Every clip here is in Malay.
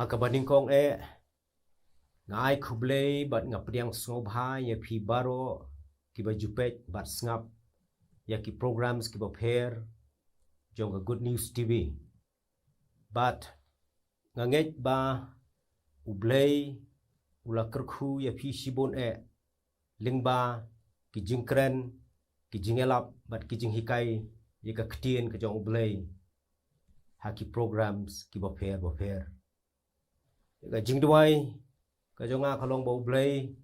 Hakabaningkong ngai kublay bat ngapriang snobha ya phi baro kiba jupet bat snap ya ki programs kiba pher jong Good News TV bat nganget ba ublay ula kerkhu ya phi sibon lingba ki jingkren ki jingelap bat ki jinghikai ya ka ktien ka jong ublay haki programs kiba pher ka jingduai ka jonga kalong bau blay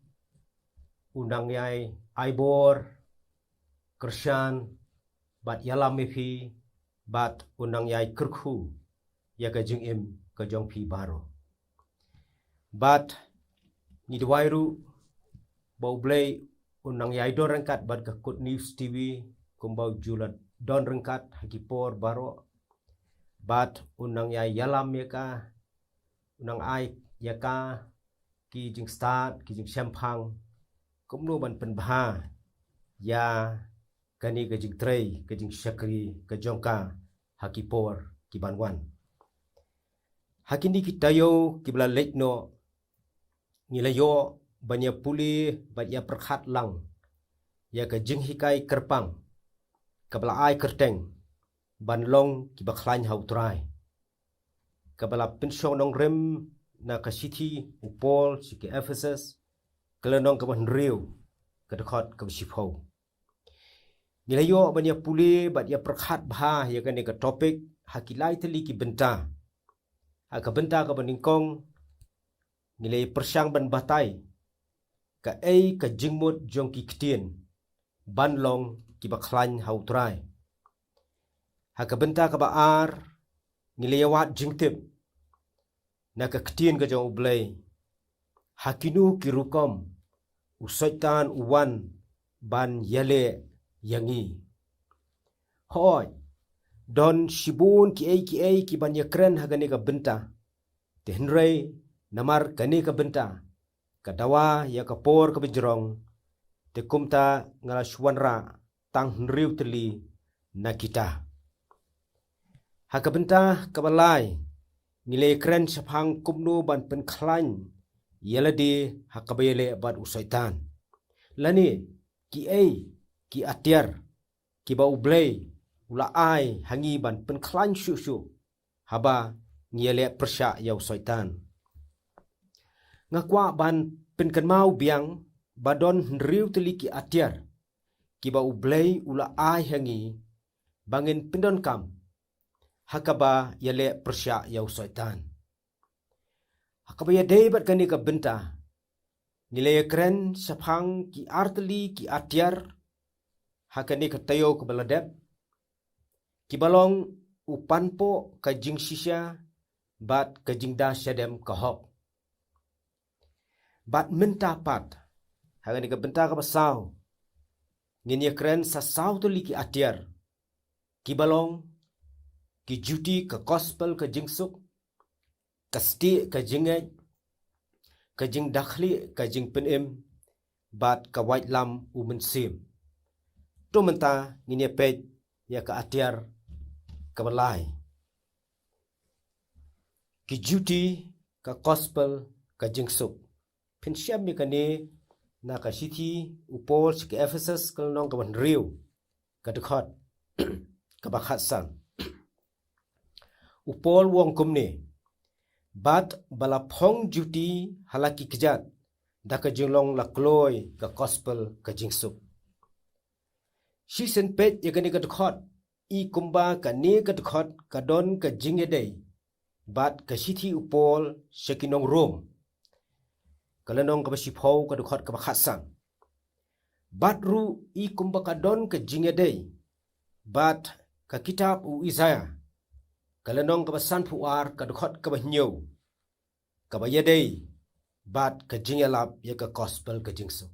undang yai aibor kershan bat yalam mefi bat undang yai kerkhu ya ka jing im ka jong phi baro bat ni dwairu bau blay undang yai don rengkat bat ka Good News TV kumbau julat don rengkat hakipor baro bat undang yai yalam ya ka undang ai ya ka ki jing start ki jing champang kumno ban penbha ya kani ka jing trei ka jing shakri ka jongka hakipor ki banwan hakini kitayo kibla lekno ngilayo banya puli banya perkhat lang ya ka jing hikai kerpang kabla ai kerteng banlong kibakhlain hautrai kabla pensyong nong rem na ka city upol siki Ephesus kelenong ka banriu ka dekat ka sipho nilayo banya puli bat ya perkhat bha ya kan ka topik hakilai teli ki benta ka benta ka baningkong nilai persyang ban batai ka ka jingmut jong ki ktien banlong ki bakhlain hautrai ka benta ka baar ngiliyawat jingtip na ka ktien ka jong ublay hakinu kirukom usaitan uwan ban yale yangi hoy don shibun ki ban yakren hagani ka benta tehnrei namar kani ka benta kadawa ya ka por ka bijrong te kumta ngala shwanra tang nriu teli na kita hakabenta kabalai nilai keren sapang kumno ban penklan yaladi hakabayele bat usaitan lani ki atiar ki ba ublay ula ai hangi ban penklan syu haba ngiyele persya ya usaitan ngakwa ban penkenmau biang badon nriu teli ki atiar ki ba ublay ula ai hangi bangin pindon kam hakaba yale persya yau syaitan hakaba ya debat kani ka benta nilai keren sapang ki arteli ki atiar hakani ka tayo ka baladep ki balong upanpo ka jing sisya bat ka jingda syadem ka hok bat menta pat hakani ka benta ka basaw ngin ya keren sa saw teli ki atiar ki balong ki juti ka gospel ka jingsuk ka sti ka jingej ka jing dakhli ka jing penim bat ka white lam umensim to menta ngine pej ya ka atiar ka balai ki juti ka gospel ka jingsuk pensyam mi kani na ka city upol siki Ephesus kalnong ka banriu ka dekat ka bakhatsan upol wong kumne bat balapong juti halaki kejat da ka jinglong la kloy ka gospel ka jingsuk si sen pet ya gani ka dekat I kumba ka ne ka dekat ka don ka jingedei bat ka sithi upol sekinong rom kalanong ka basipho ka dekat ka bakhasan bat ru I kumba ka don ka jingedei bat ka kitab u Isaiah kalanong kabasan puar kadukot kabahnyau kabayadei bat kajingalap ya ka gospel kajingso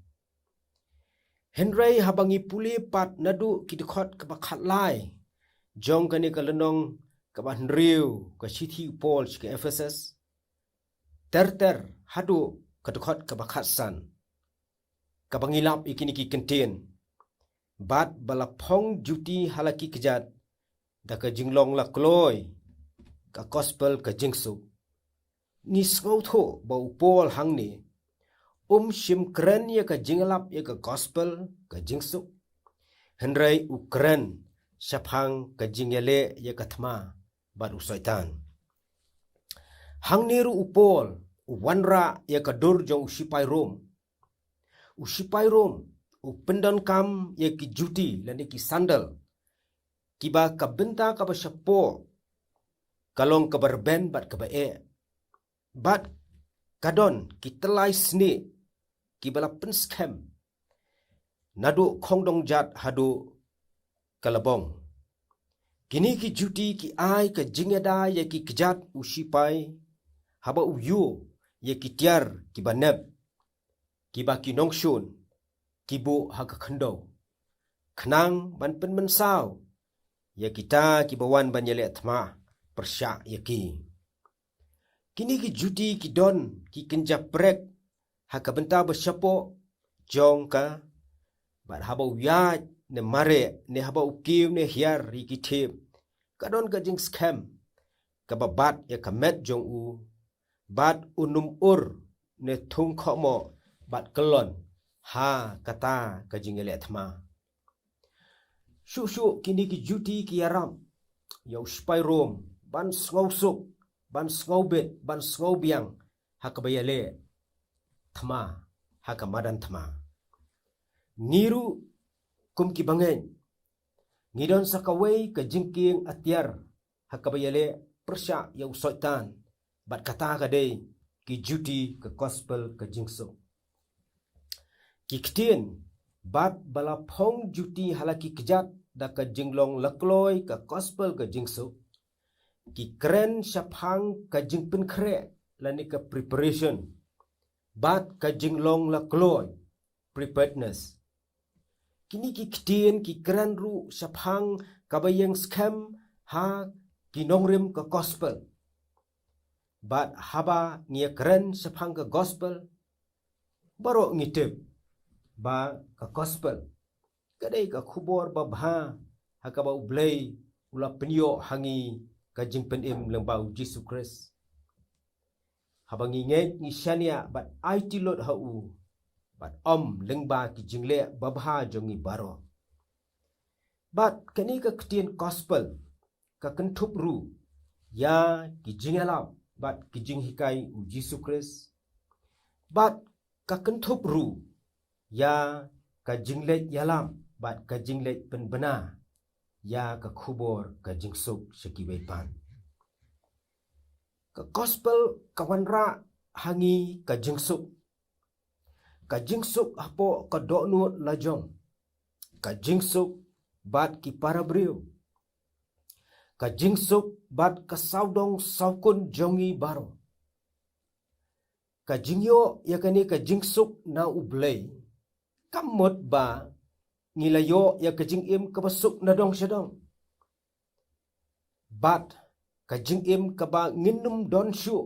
Henry habangi puli pat nadu kidukot kabakhatlai jong kani kalanong kabahnriu ka city Paul ka Ephesus ter hadu kadukot kabakhatsan kabangilap ikini ki kentien bat balapong juti halaki kejat da ka jinglong la kloy ka gospel ka jingsu ni skau tho bau pol hang ni shim kren ya ka jingalap ya ka gospel ka jingsuk henrai ukren shaphang ka jingele ya ka thma bat usaitan hang niru upol wanra ya ka dur jong usipai rom upendon kam ya ki juti lani ki sandal kiba ka benta ka ba shapo kalong ka berben bat ka ba bat kadon ki telai sni ki bala penskem nadu khongdong jat hadu kalabong kini ki juti ki ai ka jingeda ya ki kjat usipai haba uyu ya ki tiar ki banep ki ba ki nongshun ki bu ha ka khando khnang ban pen mensau ya kita ki bawan ban yele thma persya ya ki kini ki juti ki don ki kenja prek ha ka benta besyapo jong ka bat haba uyaj ne mare ne haba ukiw ne hiar ri ki thep kadon ka jing scam ka babat ya ka met jong u bat unum ur ne thung khomo bat kelon ha kata ka jingele thma shu kini ki juti ki yaram yau spai rom ban sngau suk ban sngau bet ban sngau biang ha ka bayale thma ha ka madan thma niru kum ki bangen ngidon sakawai ka jingking atiar ha ka bayale persya yau soitan bat kata ka dei ki juti ka gospel ka jingso ki ktien bat bala phong juti halaki kjat da ka jinglong lakloi ka gospel ka jingso ki kren shaphang ka jingpen khre lani ka preparation bat ka jinglong lakloi preparedness kini ki ktien ki kren ru shaphang ka bayeng scam ha ki nongrem ka gospel bat haba ngia kren shaphang ka gospel baro ngitep ba ka gospel kadai ka khubor ba bha ha ka ba ublei ula penyo hangi ka jingpen im lembau Jesus Christ habang inget ni shania bat IT lot ha u bat lengba ki jingle babha jongi baro bat kani ka ktien gospel ka kentup ru ya ki jingalap bat ki jing hikai u Jesus Christ bat ka kentup ru ya ka jinglet yalam bat ka jinglet penbena ya ka khubor ka jingsuk sekibai pan ka gospel kawanra hangi ka jingsuk hapo ka doknu lajong ka jingsuk bat ki parabriu ka jingsuk bat ka saudong saukun jongi baro ka jingyo yakani ka jingsuk na ublei kamot ba ngilayo ya ka jingim ka basuk na dong syadong bat ka jingim ka ba nginum don syu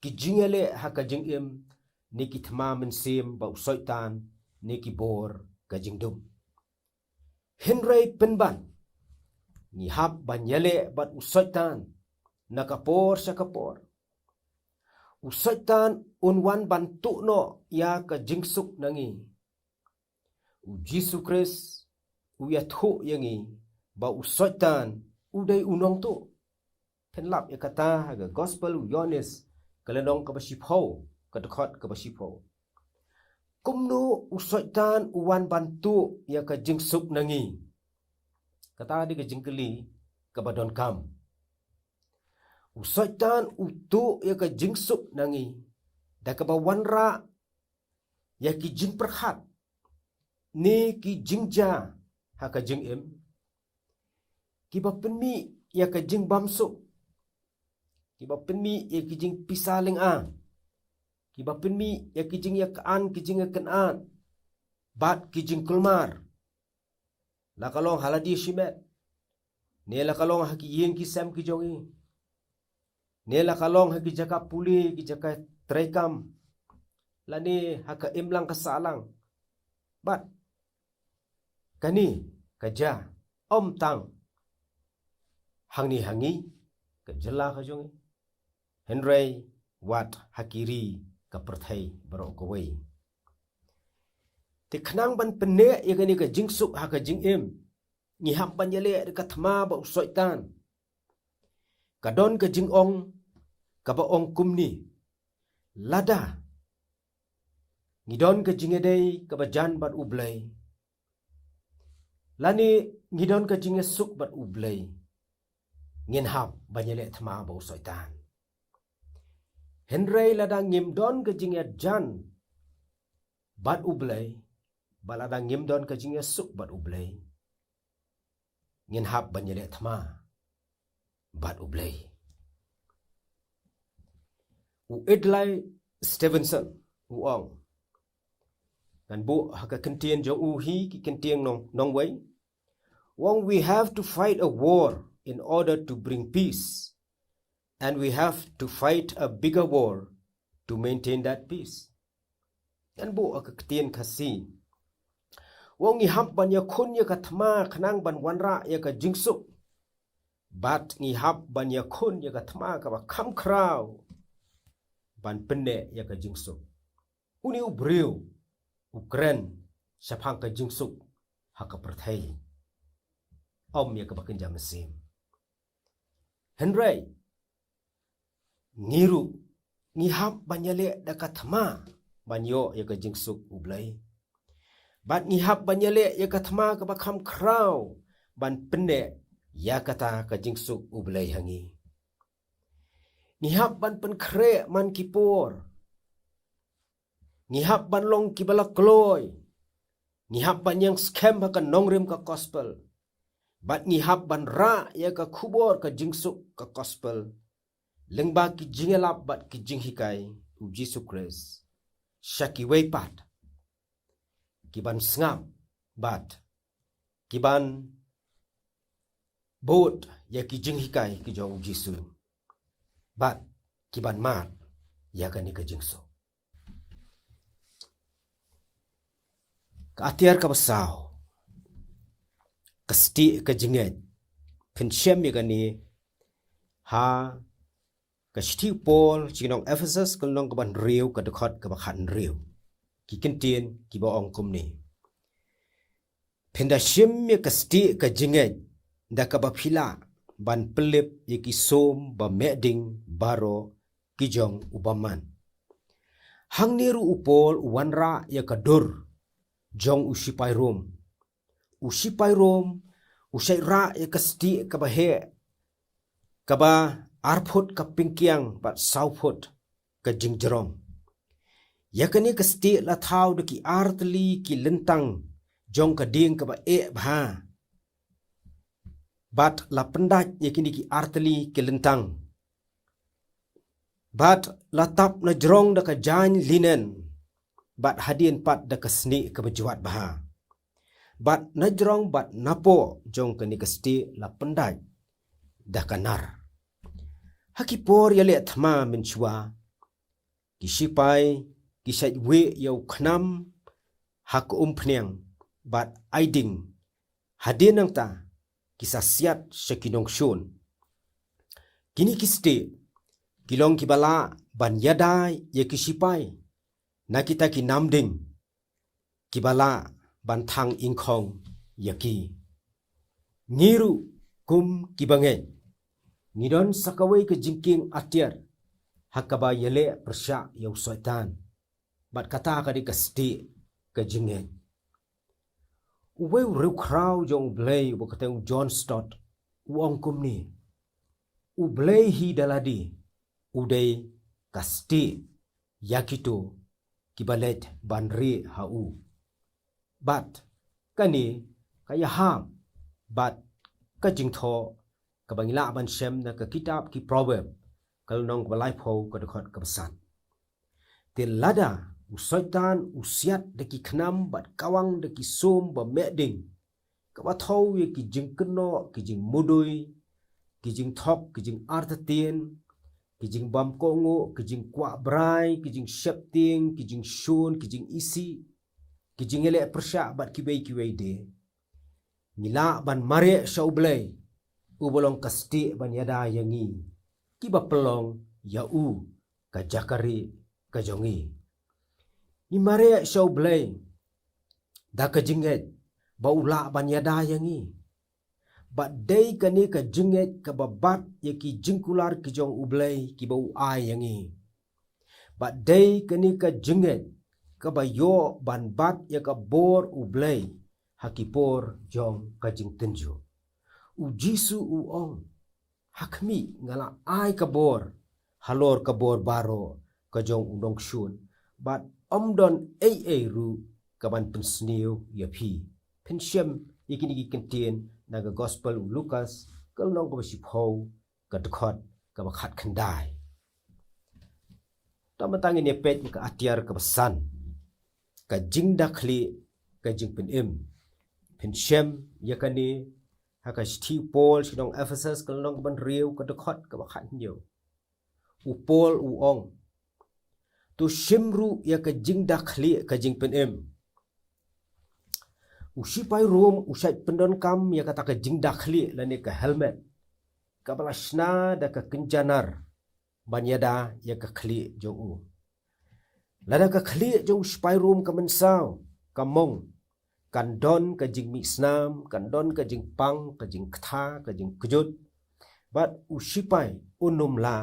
ki jingele ha ka jingim ni ki thma mensim ba usoitan ni ki bor ka jingdum henrei penban ni hab banyale bat usoitan nakapor sa kapor usoitan unwan bantu no ya ka jingsuk nangi u Jesus Christ u yathu yangi ba usoitan udai unong tu penlap ya kata ga gospel u yones kalenong ka basipho ka dekhot ka basipho kumnu usoitan uwan bantu ya ka jingsuk nangi kata di ka jingkeli ka badon kam usoitan utu ya ka jingsuk nangi da ka bawanra ya ki jing perkhat ni ki jingja ha ka jing em ki ba penmi ya ka jing bamsuk ki ba penmi ya ki jing pisaling a ki ba penmi ya ki jing ya kaan ki jing ya kan bat ki jing kulmar la kalong haladi shimet ne la kalong ha ki yin ki sam ki jongi ne la kalong ha ki jaka puli ki jaka trekam la ni ha ka imlang ka salang bat kani kaja tang hangi ka jela ka jongi henrei wat hakiri ka perthai barok kawai te khnang ban penne yagani ka jingsuk ha ka jingem ngi ham ban yale ka thma ba usoitan kadon ka jingong ka ba ong kumni lada ngidon ka jingedei ka ba jan bat ublai lani ngidon ka jinge suk bat ublai ngin hap ban yale thma ba usoitan Henry lada ngim don ka jinge jan bat ublai balada ngim don ka jinge suk bat ublai ngin hap ban yale thma bat ublai u Edlai Stevenson u ong dan bu haka kentien jo u hi ki kentien nong wei wong we have to fight a war in order to bring peace and we have to fight a bigger war to maintain that peace dan bu haka kentien kasi wong ngi hap ban ya khun ya ka thma khnang ban wanra ya ka jingsuk bat ngi hap ban ya khun ya ka thma ka ba kham khrau ban penne ya ka jingsuk uni ubriu Ukren syapang ka jingsuk haka perthai om ya ka bakin jamasim Henry ngiru ngihap banyale da ka thma banyo ya ka jingsuk ublai bat ngihap banyale ya ka thma ka bakham krau ban penne ya kata ka jingsuk ublai hangi ngihap ban pen kre man kipor ngihap ban long kibala kloy ngihap ban yang scam ka nongrim ka gospel bat ngihap ban ra ya ka khubor ka jingsuk ka gospel lengba ki jingelap bat ki jinghikai u Jesus Christ shaki weipat kiban sngap bat kiban bot ya ki jinghikai ki jong Jesus bat kiban mat ya ka ni ka jingsuk ka atiar ka basau kasti ka jinget penshem ya ka ni ha ka shti Paul chinong Ephesus kulong ka ban riu ka dekhot ka bakhan riu ki kentien ki ba ong kum ni penda shim ya kasti ka jinget da ka ba phila ban pelip ya ki som ba meding baro ki jong ubaman hang niru upol wanra ya ka dur jong usipai rom usai ra ya kasti ka ba he ka ba arphut ka pingkiang bat sauput ka jingjerong yakani kasti la thau de ki artli ki lentang jong ka ding ka ba e bha bat la pendat yakini ki artli ki lentang bat la tap na jrong da ka jan linen bat hadien pat da kasni ka bajuat baha bat najrong bat napo jong ka ni kasti la pendai da kanar hakipor yale thma min chua ki sipai ki sai we yau khnam hak phniang bat aiding hadien nang ta ki sasiat sekinong shun kini kiste kilong kibala ban yadai ye ki sipai nakita ki namding kibala bantang ingkong yaki ngiru kum kibange ngidon sakawai ke jingking atiar hakaba yele persya yau soitan bat kata ka di kasti ke jinge uwe riu krau jong blay bo kata John Stott uong kum ni u blay hi daladi udai kasti yakito kibalet banri hau bat kani kaya ham bat ka jingtho ka bangila ban shem na ka kitab ki proverb kal nong balai pho ka dekhot ka basan te lada usoitan usiat de ki khnam bat kawang de ki som ba meding ka ba thau ye ki jingkno ki jing mudui ki jing thok ki jing artatien ki jing bam kongo ki jing kwa brai ki jing shepting ki jing shun ki jing isi ki jing ele persya bat ki bei de ngila ban mare shaublay u bolong kasti ban yada yangi ki ba pelong ya u ka jakari ka jongi ni mare show blay da ka jinget ba ula ban yada yangi ba day kani ka jinget ka babat ya ki jingkular ki jong ublay ki ba ai yangi ba day kani ka jinget ka ba yo ban bat ya ka bor ublay hakipor jong ka jing tenjo u jisu u ong hakmi ngala ai ka bor halor ka bor baro ka jong undong shun bat omdon ai ru ka ban pensniu ya phi penshem ikini ki kentien naga gospel u Lukas kalnong ka si phau ka dkhot ka ba khat khandai tamatangin ye pet ka atiar ka basan ka jing dakhli ka jing penshem yakani haka sti Paul sidong Ephesus kalnong ban riu ka dkhot ka ba khat nyo u Paul u ong tu shimru ya ka jing dakhli ka jing usipai room usai pendon kam ya kata ka jing dakhli lani ka helmet ka balashna da ka kenjanar banyada ya ka khli jong u lada ka khli jong usipai room ka mensau ka mong kan don ka jing mi snam kan don ka jing pang ka jing kथा ka jing kujut bat usipai unum la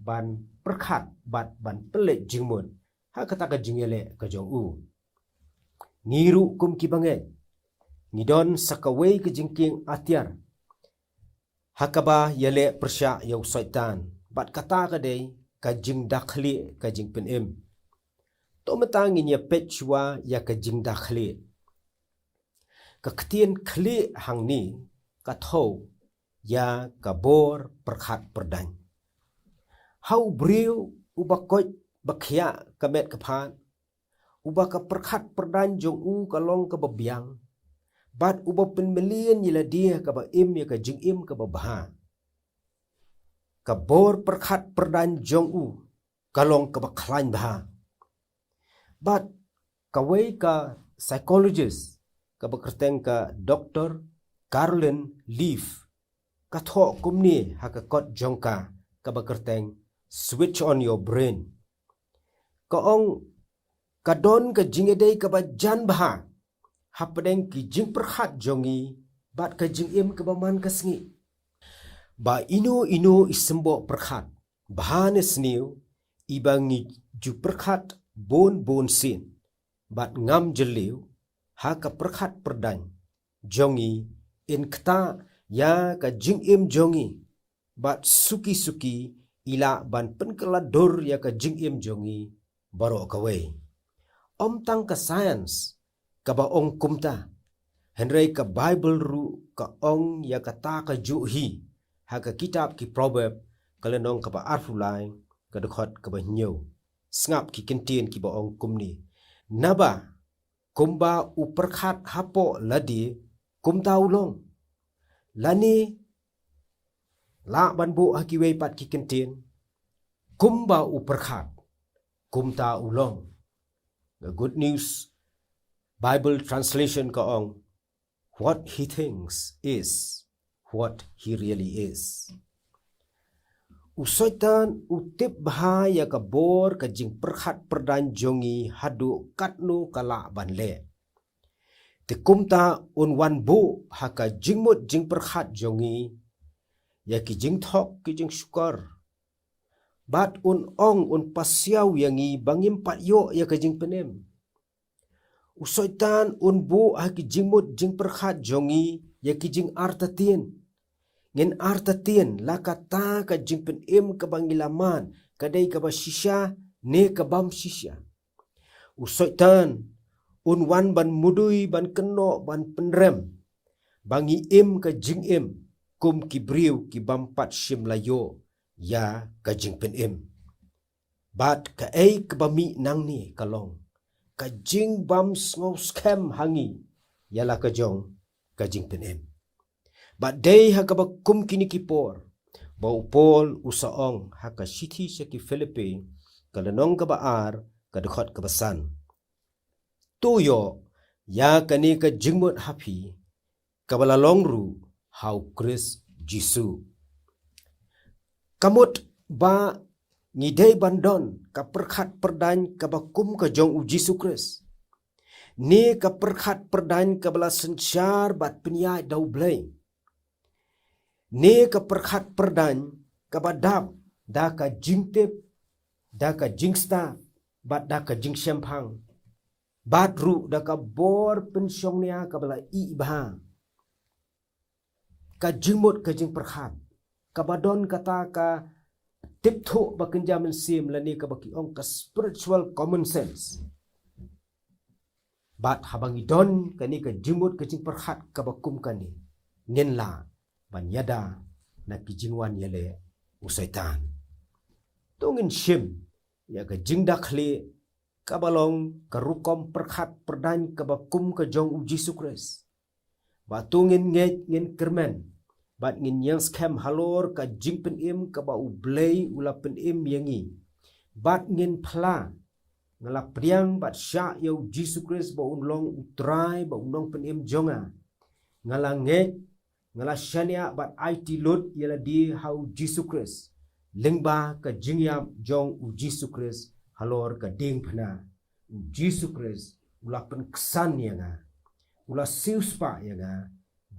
ban perkhat bat ban pele jingmun ha kata ka jingele ka jong u ngiru kum ki banget ngidon sakaway ke jingking atiar hakaba yale persya yaw syaitan bat kata ka day ka jing dakhli ka jing to matangin ya pechwa ya ka jing dakhli ka ktien khli hangni ka tho ya ka bor perkhat perdan hau briu ubakoj bakhya kamet kaphan ubaka perkhat perdan jong u kalong ka babyang bat uba penmelian yila dia ka ba im ya ka jing im ka ba baha ka bor perkhat perdan jong u kalong ka ba khlain baha bat kawai ka psychologist ka ba kerteng ka Dr. Caroline Leaf ka tho kumni ha ka kot jongka ka ba kerteng switch on your brain ka ong kadon ka jingedei ka ba jan baha hapadeng ki jing perkhat jongi bat ka jing im ka baman ka sngi ba ino isembo perkhat bahane sniu ibangi ju perkhat bon sin bat ngam jeliu ha ka perkhat perdan jongi in kta ya ka jing im jongi bat suki ila ban penkelador ya ka jing im jongi baro kawai om tang ka science ka ba ong kumta henry ka Bible ru ka ong ya kata ka juhi ha ka kitab ki proverb kalenong ka ba arfulai ka dekhot ka ba nyo snap ki kentien ki ba ong kumni naba kumba uperkhat hapo ladi kumta ulong lani la ban bu hakiwei pat ki kentien kumba uperkhat kumta ulong the good news Bible translation ka ong what he thinks is what he really is usaitan utip bahaya ka bor ka jing perkhat perdan jongi hadu katnu kala banle te kumta un wan bu haka jingmut jing perkhat jongi ya ki jing thok ki jing syukar bat un ong un pasiau yangi bangim pat yo ya ka jing penem usaitan un bu haki jingmut jing perkhat jongi ya ki jing artatien ngin artatien lakata ka jing penem ka bangilaman kadai ka ba shisha ne ka bam shisha usaitan un wan ban mudui ban keno ban penrem bangi im ka jing im kum ki briu ki bampat shim layo ya ka jing penem bat ka ei ka bami nang ni kalong ka jing bam sngow scam hangi yala ka jong ka jing penem bat day ha ka ba kum kini kipor ba upol usaong ha ka shithi sa ki Filipi kalanong ka ba ar ka dekhot ka basan tuyo ya kani ka jingmut hapi ka balalong ru how Chris Jisu kamut ba ngidai bandon ka perkhat perdan ka bakum ka jong u Jesu Kris. Ni ka perkhat perdan ka bala sensyar bat penyai dau blay. Ni ka perkhat perdan ka badap da ka jingtip da ka jingsta bat da ka jing syempang. Bat ru da ka bor pensyong nia ka bala i bah. Ka jingmut ka jing perkhat. Ka badon kata ka tiptho bakenja mensim lani ka baki ong ka spiritual common sense. Bat habangi don kani ka jingmut ka jing perkhat ka bakum kani. Ngen la ban yada na ki jingwan yale usaitan. Tungin shim ya ka jing dakhli ka balong ka rukom perkhat perdan ka bakum ka jong u Jesu Kris. Batungin ngin kermen. Bat ngin yang scam halor ka jing pen im ka ba ublay ula pen im yangi. Bat ngin pla ngala priang bat sya yau Jesu Kris ba unlong utrai ba unlong pen im jonga. Ngala ngek ngala syania bat IT lot yala di hau Jesu Kris. Lingba ka jingyam jong u Jesu Kris halor ka ding phna. U Jesu Kris ula pen kesan yanga. Ula siuspa yanga.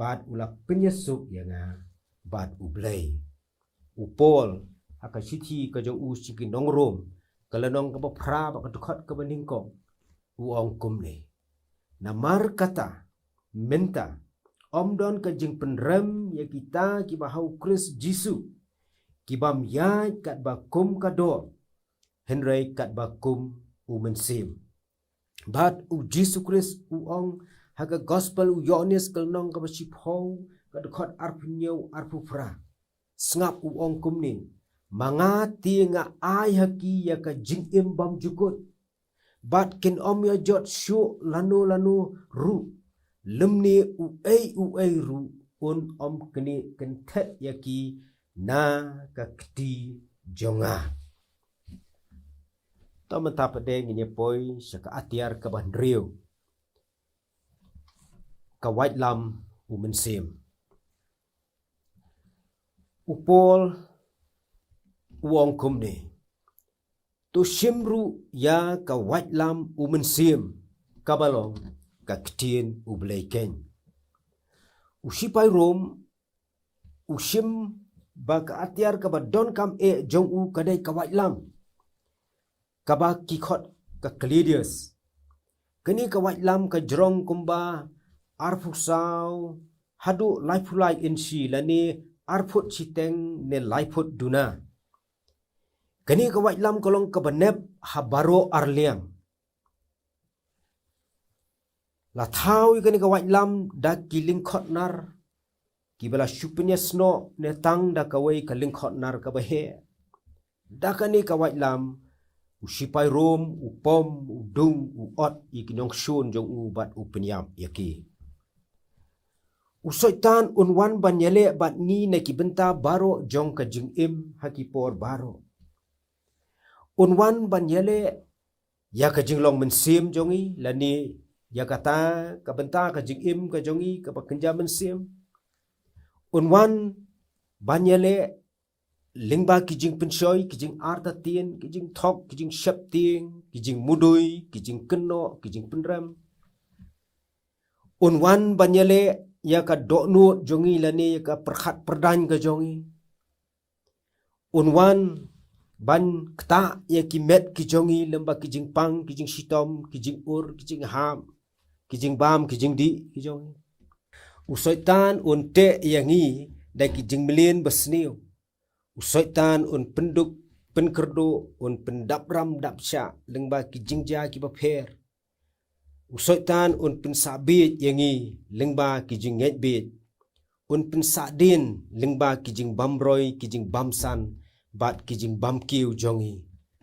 Bat ula penyesuk yanga. Bat ublay. Upol haka siti ka jong u siki nongrom. Kalanong ka pra ba kadukhat ka baningkong. Uong kumne. Namar kata menta omdon ka jing penrem ya kita ki bahau Kris Jesu. Kibam yai kat bakum kado. Henry kat bakum u mensim. Bat u Jesu Kris uong haga gospel u Yohanes kalnong ka basipho kadukhat arpunyau arpupra. Sngap uong kumni. Mangati nga ay haki ya ka jing imbam jukut. Bat kin om ya jot syu lanu ru. Lemni uai ru un om kini kentet yaki na ka kti jonga. Tama tapade nginya poi saka atiar ka bandriu. Ka white lam u mensim. Upol uong kumne. Tu shimru ya ka white lam u mensim. Kabalong ka ktien u bleiken. Usipai rom usim ba ka atiar ka ba don kam e jong u kadai ka white lam. Kaba kikot ka Calidius. Kini ka white lam ka jrong kumba arfusau hadu laifulai insi lani arfut siteng ne laifut duna. Kani ka white lam kolong ka banep habaro arliang. La thau kani ka white lam da kiling khot nar kibala shupnya sno ne tang da kawai ka ling khot nar ka bahe. Da kani ka white lam usipai rom upom udung uot ikinong shun jong u bat upenyam yaki. Usoitan unwan banyale bat ni na kibenta baro jong ka jing im hakipor baro. Unwan banyale ya ka jinglong mensim jongi lani ya kata ka benta ka jing im ka jongi ka bakenja mensim. Unwan banyale lingba kijing pensoi kijing artatien kijing thok kijing shapting kijing mudui kijing keno kijing penram. Unwan banyale ya ka doknu jongi lani ya ka perkhat perdan ka jongi. Unwan ban kta ya ki met ki jongi lemba kijing pang kijing sitom kijing ur kijing ham kijing bam kijing di ki jongi. Usoitan unte yangi da kijing melin besniu. Usoitan un penduk penkerdo un pendapram dapsya lengba kijing ja ki bapher. Usoitan un pensabit yangi lengba kijing ngetbit. Un pensadin lengba kijing bamroy kijing bamsan bat kijing bamkiu jongi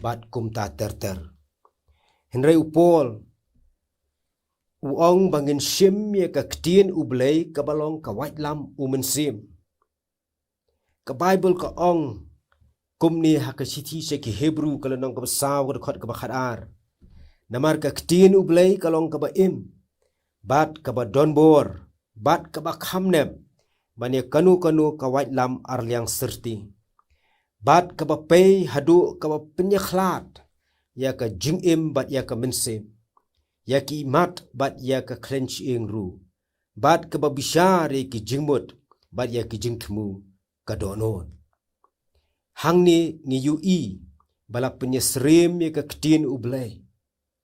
bat kumta terter. Henry upol uong bangin shim ya ka ktien ublay kabalong ka white lam umensim. Ka Bible ka ong kumni hakasiti se ki Hebrew kalanong ka basaw ka khot ka bakhadar. Namar ka ktien ublay kalong ka ba im. Bat ka ba donbor. Bat ka ba khamneb. Banya kanu ka white lam arliang serti. Bat ka ba pay hadu ka ba penyaklat ya ka jingim bat ya ka mensim. Ya ki imat bat ya ka clench ing ru. Bat ka ba bishare ki jingmut bat ya ki jingtmu ka donon. Hang ni yui balak penyesrim ya ka ketin ublay.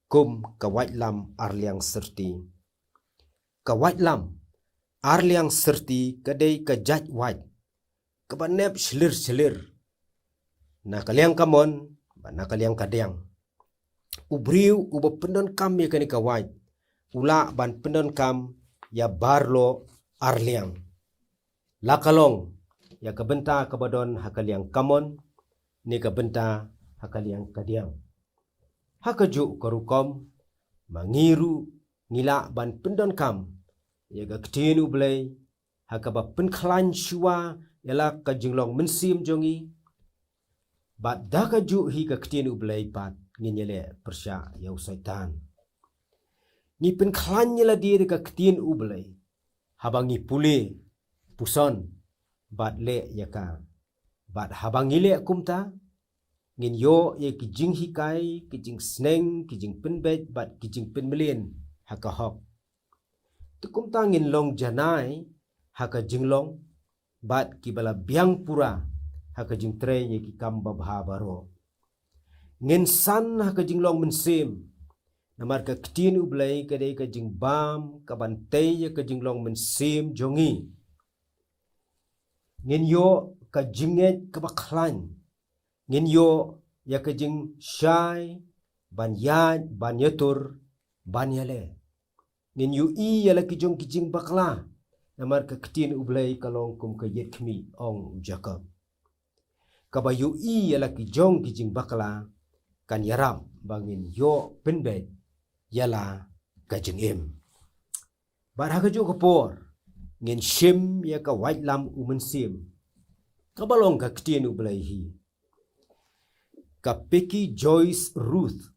Kum ka lam arliang serti. Ka lam arliang serti kadai ka jaj waj. Ka ba nep selir. Na kaliang kamon, na kaliang kadang. Ubriu uba pendon kam ya kani kawaj. Ula ban pendon kam ya barlo arliang. Lakalong ya kabenta kabadon hakaliang kamon ni kabenta hakaliang kadang. Hakaju karukom mangiru ngila ban pendon kam ya gaktinu blay hakaba penklan shua yala kajinglong mensim jongi. Bat dakaju hi gaktinu blay pat nginyele persya ya usaitan. Ni penklan yala dia de gaktin ublay habangi pule puson bat le yaka. Bat habangi le kumta ngin yo ye kijing hikai, kijing sneng, kijing penbet, bat kijing penmelin haka hok. Tukum tangin long janai haka jinglong, bat kibala biang pura haka jing tre ye ki kamba baro. Ngin san haka jinglong mensim, namar ka ketin ublay kadai ka jing bam, kabantay ye ka jinglong mensim jongi. Ngin yo ka jinget kabaklan, ngin yo ya kajing syai ban yad ban yatur ban yale. Ngin yu i yala kijong kijing bakla namar ka ketin ublay kalong kum ka yet kmi ong ujaka. Kaba yu i yala kijong kijing bakla kan yaram bangin yo penbet yala kajing im. Barha kajo kapor ngin shim ya ka white lam umensim. Kabalong ka ketin ublay hi. Kapeki Joyce Ruth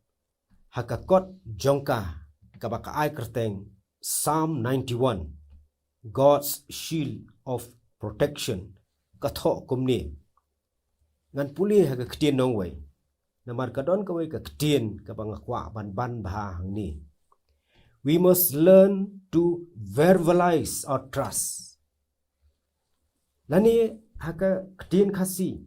hakakot jongka kabaka ay kerteng Psalm 91 God's shield of protection katho kumni ngan puli hakaktien nongway namar kadon kaway kaktien kabangakwa ban bah ni. We must learn to verbalize our trust. Lani hakaktien kasi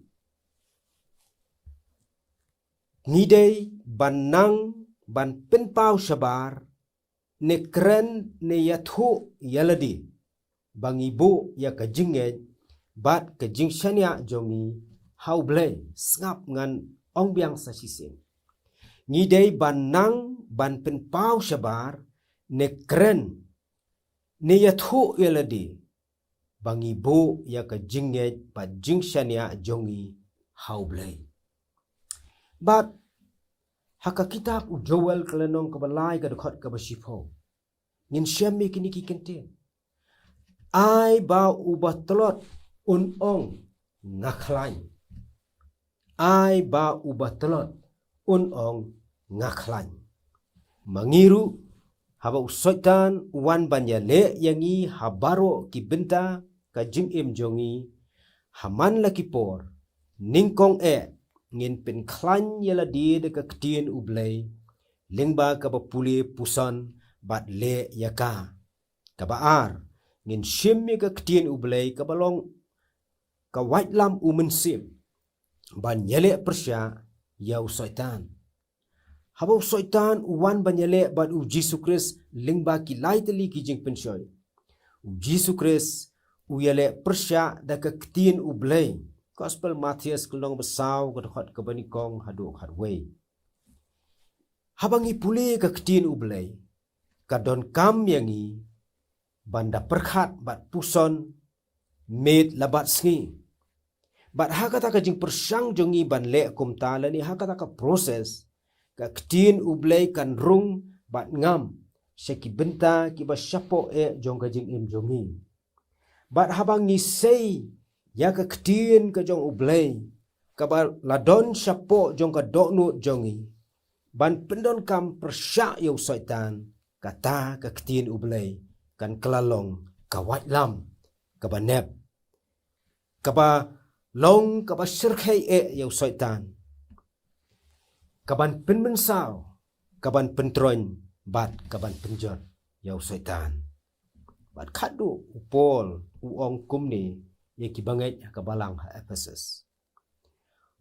ngidei ban nang ban penpau syabar ne kren ne yathu yaladi bang ibu ya kajinget bat kajingshania jongi hauble ngap ngan ong biang sa sisim. Ngidei ban nang ban penpau syabar ne kren ne yathu yaladi bang ibu ya kajinget bat jingshania jongi hauble. But haka kitab u Joel kalanong kabalay kadukot kabashipo. Ngin siyam may kinikikente. Ay ba ubatlot unong ngaklan. Ay ba ubatlot unong ngaklan. Mangiru haba usoitan uwan banyale yangi habaro kibenta kajim im jongi haman lakipor ningkong ngin penklan yala di de ka ketin ublay lingba ka bapuli pusan bat le yaka kabaar ngin shim ka ketin ublay kabalong ka white lam umensim ban yale persya ya usaitan haba usaitan uwan ban yale bat u Jesu Christ lingba ki laitali ki jing pensyoy u Jesu Christ u yale persya da ka ketin ublay. Gospel Matthias kelong besau kedekot kebanikong haduk hadway. Habangi pule ke ketin ublay. Kadon kam yangi banda perkhat bat puson med labat sngi. Bat hakata ka jing persyang jongi ban le kumta lani hakata ka proses ka ketin ublay kan rung bat ngam syaki benta ki ba syapo jong ka jing im jongi. Bat habangi sei ya ka ketin ka jong ublay kabar ladon syapo jong ka doknut jongi ban pendon kam persya ya usaitan kata ka ketin ublay kan kelalong ka white lam ka banep kaba long ka ba shirkhai yau syaitan kaban penmensau kaban pentroin bat kaban penjot yau syaitan bat khadu upol uong kumni ye ki bangai ka balang ha Ephesus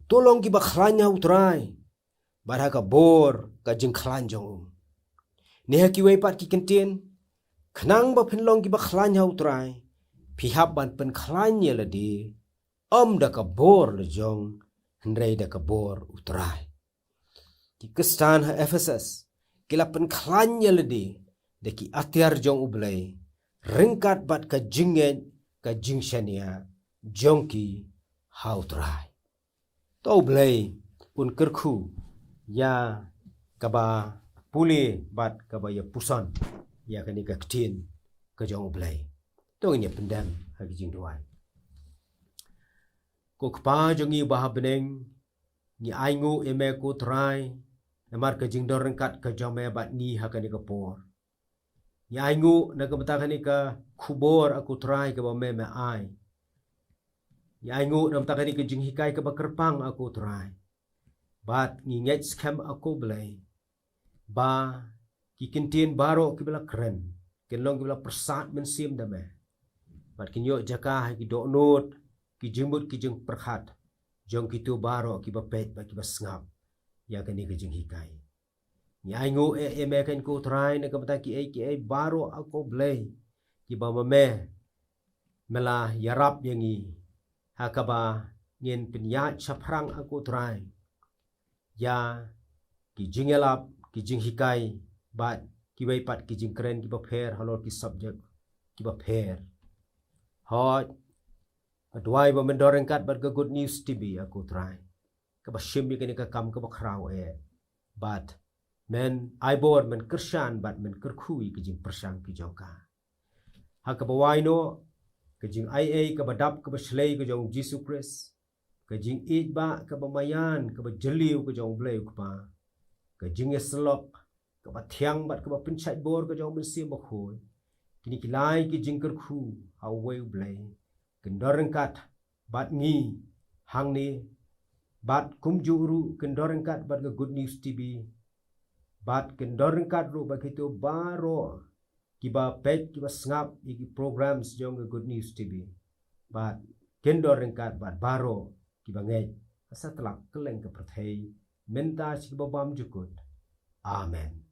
tolong ki ba khlanya utrai bat ka bor ka jing khlanjong ne ki wei pat ki kentien khnang ba phinlong ki ba khlanya utrai pihap ban pen khlanya ladi da ka bor le jong hendrai da ka bor utrai ki kestan ha Ephesus kila pen khlanya ladi de ki atiar jong ublai ringkat bat ka jingen ka jingshania jongki hautrai to ublai kun kerkhu ya kaba puli bat kaba ya pusan ya kani ka ktin ka jong ublai to ini pendam ha jing duai ko kpa jongi bah beneng ni aingu eme ko trai namar ka jing dor ringkat ka jome bat ni ha kani ka por ni aingu na ka betakani ka khubor aku trai ka ba me ai ni aingu na betakani ka jing hikai ka ba kerpang aku trai bat ni nget scam aku belai ba ki kintin baro ki bela keren kenlong ki bela persat mensim dame bat kinyo jaka ki do not ki jimbut ki jing perkhat jong kitu baro ki ba pet ba ki ba sngap ya kani ki jing hikai ni aingu me kan ku trai na ka betaki ki baro aku belai ki ba me mela yarap yangi hakaba ngin pinya chaprang aku trai ya ki jingelap ki jing hikai bat ki wei pat ki jing keren ki ba pher halor ki subject ki ba pher hot adwai ba mendoreng kat bat ka good news tv aku try ka ba shim ni ka kam ka ba khrau bat men I bor men kershan bat men kerkhui ki jing persang ki joka ha ka ba wai no ka jing ka ba dap ka ba shlei ka jong Jesus Christ ka jing it ba ka ba mayan ka ba jeliu ka jong bleu ka ba ka jing eslok ka ba thiang bat ka ba pinchai bor ka jong bensi ba khoi kini kilai ki jing kerkhu how way blei kendorengkat bat ngi hang ni bat kumjuru kendorengkat bat ka good news tv bat kendorengkat ru ba kitu baro kiba pet kiba sngap iki programs jong ka good news tv bat kendorengkat bat baro kiba ngai asa telak keleng ka prathei menta si ba bam jukut amen